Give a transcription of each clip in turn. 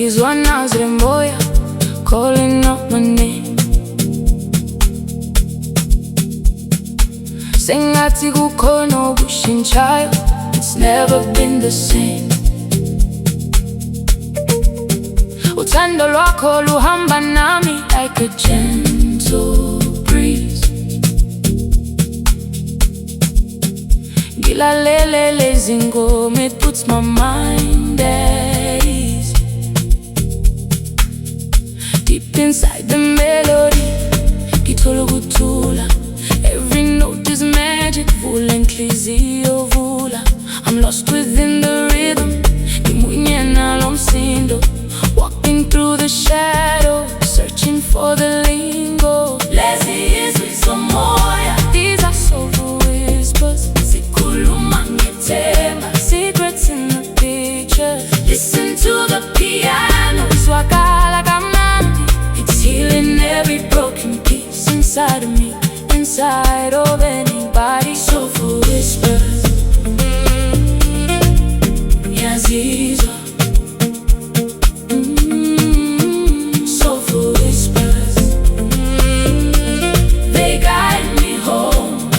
ngizwa nazi le moya calling out my name. Sengathi kukhona okushintshayo, it's never been the same. Uthando lwakho luhamba nami like a gentle breeze. Ngilalele lezi ngoma, it puts my mind at ease. Deep inside the melody, ngithola ukuthula. Every note is magic, vula inhliziyo vula. I'm lost within the rhythm, ngimunye nalo msindo. Walking through the shadows, searching for the lingo. Lazy is with some moya. These are soulful whispers. Sikhuluma ngethemba. Secrets in the pictures. Listen to the piano. Swakala kamnandi. It's healing every broken piece inside of me, inside of anybody. Soulful whispers. Yazizwa. Soulful whispers. They guide me home.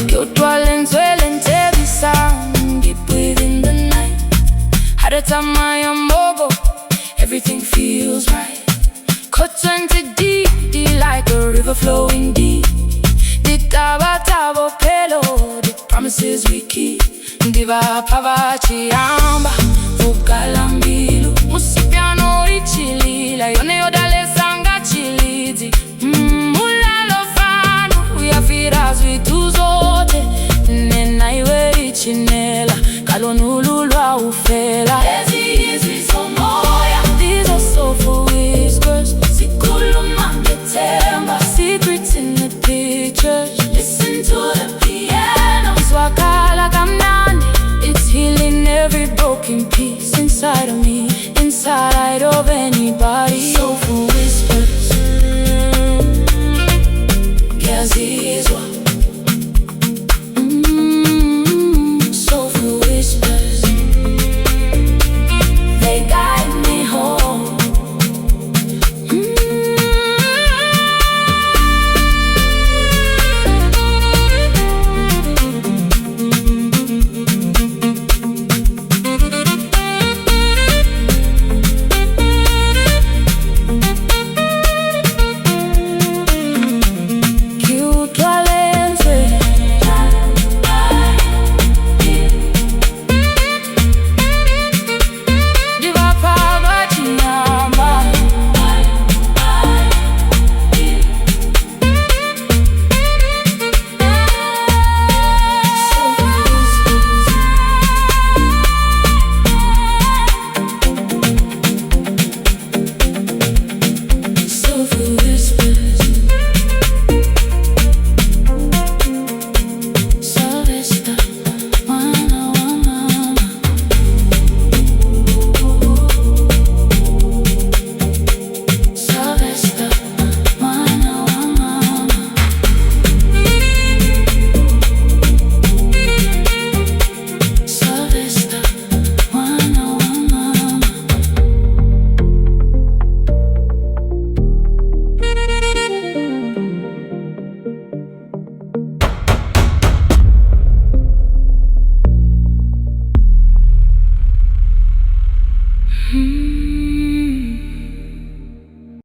Kyotwala nzwele ntebi sound deep within the night. Hadatama ya mbogo, everything feels right. Kotwente deep, like a river flowing deep. Ditaba pelo, the promises we keep. Ndiva pava chiyamba, vugalambilu. Amapiano ichilila, yone yodale sanga chilidi. Mulalo fano, uyafira zwitu zote. Nena iwe ichinela, kalonululwa ufela.